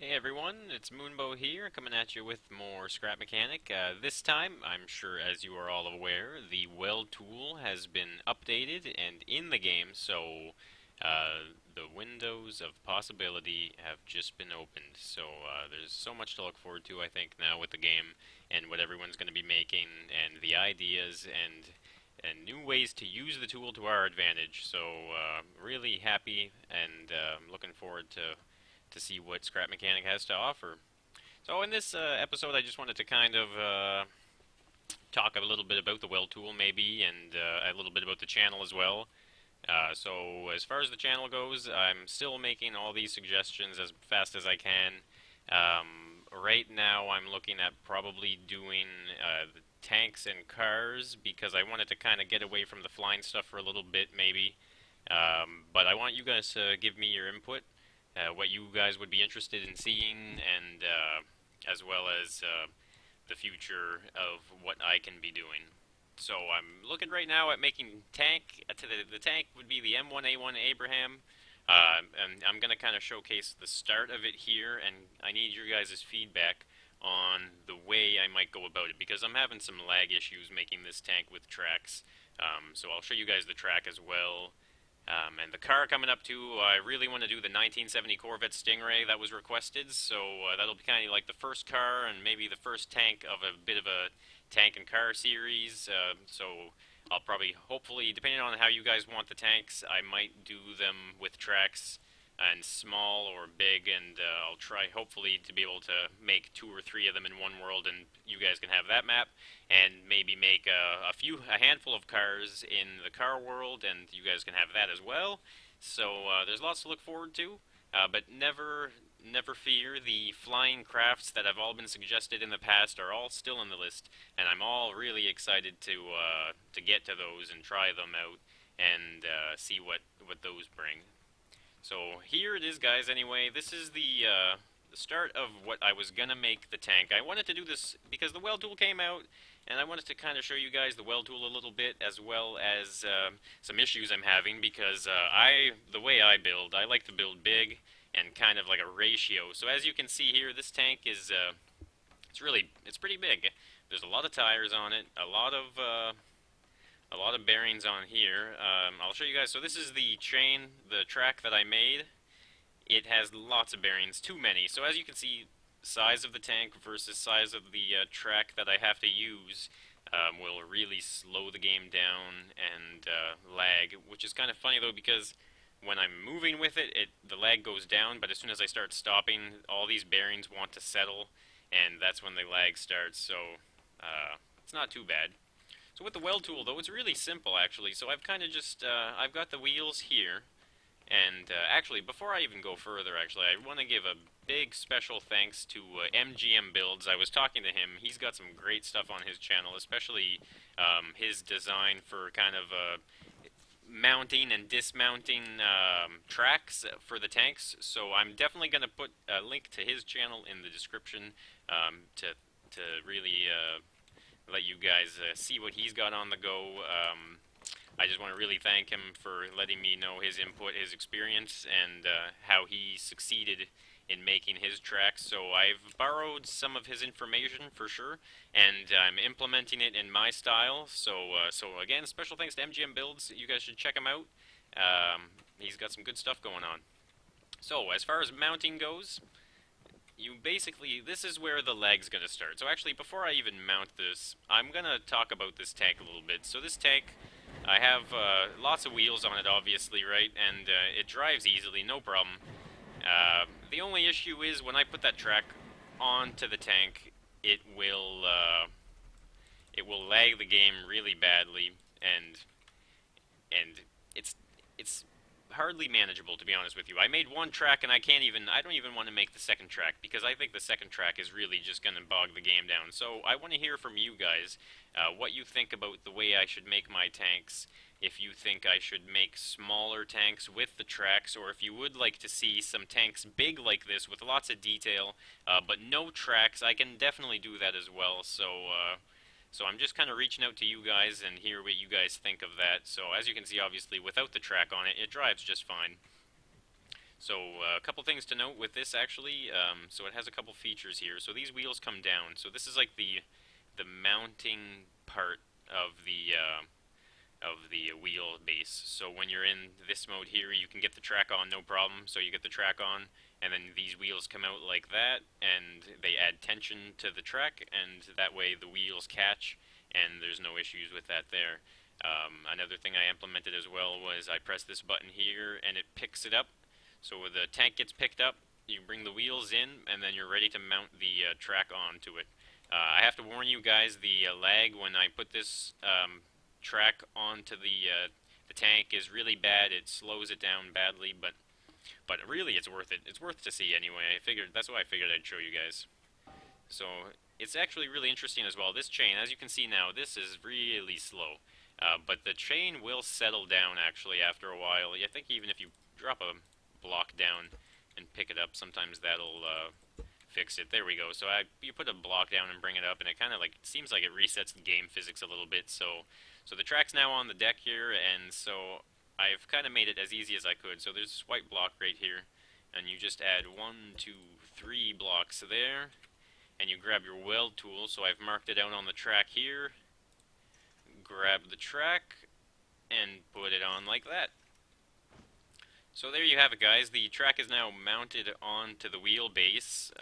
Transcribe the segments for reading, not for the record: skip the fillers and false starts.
Hey everyone, it's Moonbow here, coming at you with more Scrap Mechanic. This time, I'm sure as you are all aware, the Weld tool has been updated and in the game, so the windows of possibility have just been opened. So there's so much to look forward to, I think, now with the game and what everyone's going to be making and the ideas and new ways to use the tool to our advantage. So really happy and looking forward to see what Scrap Mechanic has to offer. So in this episode, I just wanted to kind of talk a little bit about the Weld tool, maybe, and a little bit about the channel as well. So as far as the channel goes, I'm still making all these suggestions as fast as I can. Right now, I'm looking at probably doing the tanks and cars because I wanted to kind of get away from the flying stuff for a little bit, maybe. But I want you guys to give me your input, what you guys would be interested in seeing, and as well as the future of what I can be doing. So I'm looking right now at making tank. The tank would be the M1A1 Abraham, and I'm gonna kind of showcase the start of it here. And I need your guys' feedback on the way I might go about it because I'm having some lag issues making this tank with tracks. So I'll show you guys the track as well. And the car coming up too, I really want to do the 1970 Corvette Stingray that was requested, so that'll be kind of like the first car and maybe the first tank of a bit of a tank and car series. So I'll probably, hopefully, depending on how you guys want the tanks, I might do them with tracks and small or big, and I'll try hopefully to be able to make two or three of them in one world, and you guys can have that map, and maybe make a handful of cars in the car world, and you guys can have that as well. So there's lots to look forward to, but never fear. The flying crafts that have all been suggested in the past are all still in the list, and I'm all really excited to get to those and try them out and see what those bring. So here it is, guys. Anyway, this is the start of what I was gonna make the tank. I wanted to do this because the Weld tool came out, and I wanted to kind of show you guys the Weld tool a little bit, as well as some issues I'm having because the way I build, I like to build big and kind of like a ratio. So as you can see here, this tank is it's pretty big. There's a lot of tires on it, a lot of bearings on here. I'll show you guys. So this is the the track that I made. It has lots of bearings, too many. So as you can see, size of the tank versus size of the track that I have to use will really slow the game down and lag, which is kind of funny though because when I'm moving with the lag goes down, but as soon as I start stopping, all these bearings want to settle, and that's when the lag starts. So it's not too bad. So with the Weld tool, though, it's really simple, actually. So I've kind of just, I've got the wheels here. And actually, before I even go further, actually, I want to give a big special thanks to MGM Builds. I was talking to him. He's got some great stuff on his channel, especially his design for kind of mounting and dismounting tracks for the tanks. So I'm definitely going to put a link to his channel in the description to really let you guys see what he's got on the go. I just want to really thank him for letting me know his input, his experience, and how he succeeded in making his tracks. So I've borrowed some of his information for sure, and I'm implementing it in my style. So again, special thanks to MGM Builds. You guys should check him out. He's got some good stuff going on. So as far as mounting goes, you basically, this is where the leg's going to start. So actually, before I even mount this, I'm going to talk about this tank a little bit. So this tank, I have lots of wheels on it, obviously, right? And it drives easily, no problem. The only issue is when I put that track onto the tank, it will lag the game really badly, and it's hardly manageable, to be honest with you. I made one track and I don't even want to make the second track because I think the second track is really just going to bog the game down. So I want to hear from you guys what you think about the way I should make my tanks. If you think I should make smaller tanks with the tracks, or if you would like to see some tanks big like this with lots of detail, but no tracks, I can definitely do that as well. So I'm just kind of reaching out to you guys and hear what you guys think of that. So as you can see, obviously, without the track on it, it drives just fine. So a couple things to note with this actually. So it has a couple features here. So these wheels come down. So this is like the mounting part of the wheel base. So when you're in this mode here, you can get the track on no problem. So you get the track on, and then these wheels come out like that, and they add tension to the track, and that way the wheels catch, and there's no issues with that there. Another thing I implemented as well was I press this button here, and it picks it up. So when the tank gets picked up, you bring the wheels in, and then you're ready to mount the track onto it. I have to warn you guys, the lag when I put this track onto the tank is really bad. It slows it down badly, but really it's worth it. It's worth to see anyway. I figured that's why I figured I'd show you guys. So it's actually really interesting as well. This chain, as you can see now, this is really slow. But the chain will settle down actually after a while. I think even if you drop a block down and pick it up, sometimes that'll fix it. There we go. So you put a block down and bring it up, and it kind of like seems like it resets the game physics a little bit. So the track's now on the deck here, and so I've kind of made it as easy as I could. So there's this white block right here, and you just add 1, 2, 3 blocks there, and you grab your weld tool. So I've marked it out on the track here. Grab the track and put it on like that. So there you have it, guys. The track is now mounted onto the wheelbase,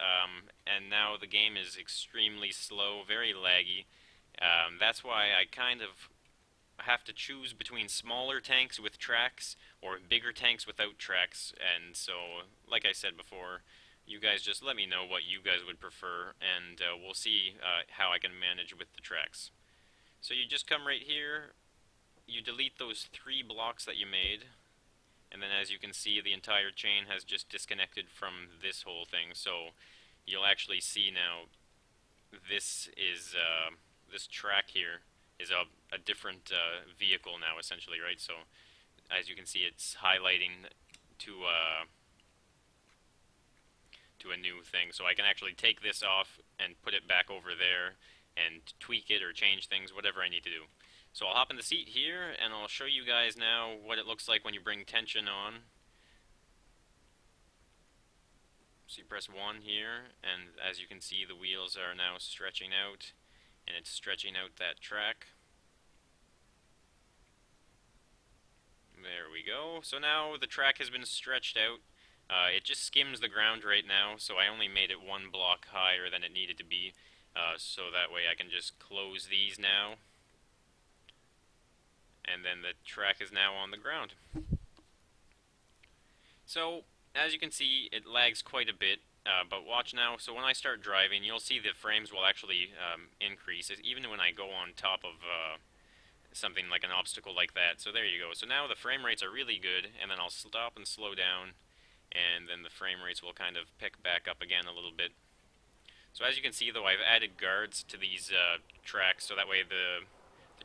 and now the game is extremely slow, very laggy. That's why I kind of have to choose between smaller tanks with tracks or bigger tanks without tracks. And so, like I said before, you guys just let me know what you guys would prefer, and we'll see how I can manage with the tracks. So you just come right here, you delete those 3 blocks that you made, and then as you can see, the entire chain has just disconnected from this whole thing. So you'll actually see now this is this track here is a different vehicle now, essentially, right? So as you can see, it's highlighting to a new thing. So I can actually take this off and put it back over there and tweak it or change things, whatever I need to do. So I'll hop in the seat here, and I'll show you guys now what it looks like when you bring tension on. So you press 1 here, and as you can see, the wheels are now stretching out, and it's stretching out that track. There we go. So now the track has been stretched out. It just skims the ground right now, so I only made it 1 block higher than it needed to be, so that way I can just close these now. And then the track is now on the ground. So, as you can see, it lags quite a bit, but watch now. So when I start driving, you'll see the frames will actually increase, even when I go on top of something like an obstacle like that. So there you go. So now the frame rates are really good, and then I'll stop and slow down, and then the frame rates will kind of pick back up again a little bit. So as you can see, though, I've added guards to these tracks, so that way the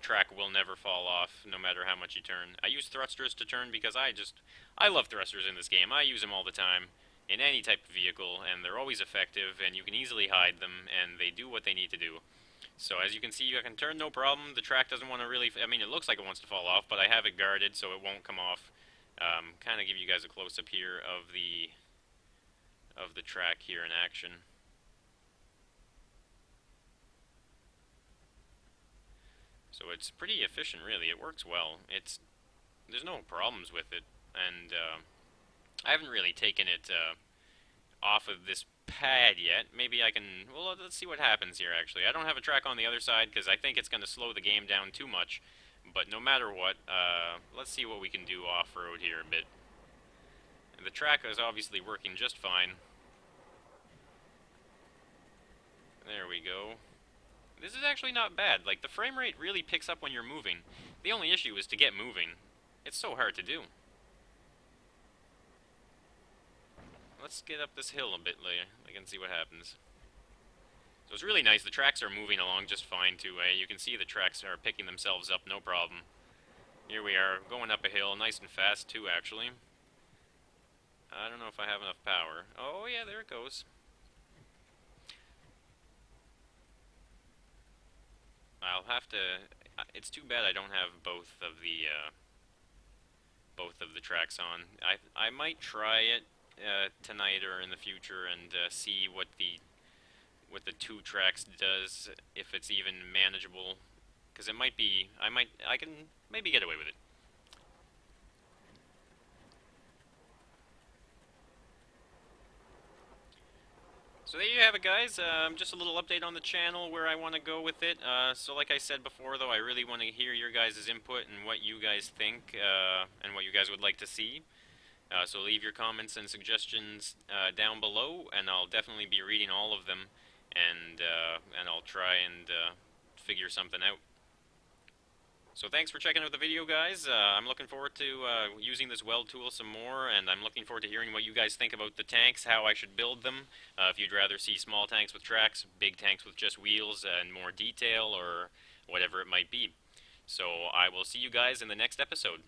track will never fall off, no matter how much you turn. I use thrusters to turn because I love thrusters in this game. I use them all the time in any type of vehicle, and they're always effective, and you can easily hide them, and they do what they need to do. So as you can see, I can turn no problem. The track doesn't want to really, I mean, it looks like it wants to fall off, but I have it guarded so it won't come off. Kind of give you guys a close-up here of the track here in action. So it's pretty efficient, really. It works well. There's no problems with it, and I haven't really taken it off of this pad yet. Maybe I can. Well, let's see what happens here. Actually, I don't have a track on the other side because I think it's going to slow the game down too much. But no matter what, let's see what we can do off-road here a bit. And the track is obviously working just fine. There we go. This is actually not bad. Like, the frame rate really picks up when you're moving. The only issue is to get moving. It's so hard to do. Let's get up this hill a bit later. I can see what happens. So it's really nice. The tracks are moving along just fine, too. You can see the tracks are picking themselves up, no problem. Here we are, going up a hill, nice and fast, too, actually. I don't know if I have enough power. Oh, yeah, there it goes. I'll have to. It's too bad I don't have both of the tracks on. I might try it tonight or in the future and see what the two tracks does, if it's even manageable. Because it might be, I can maybe get away with it. So there you have it, guys. Just a little update on the channel where I want to go with it. So like I said before, though, I really want to hear your guys' input and what you guys think and what you guys would like to see. So leave your comments and suggestions down below, and I'll definitely be reading all of them, and I'll try and figure something out. So thanks for checking out the video, guys. I'm looking forward to using this weld tool some more, and I'm looking forward to hearing what you guys think about the tanks, how I should build them. If you'd rather see small tanks with tracks, big tanks with just wheels and more detail, or whatever it might be. So I will see you guys in the next episode.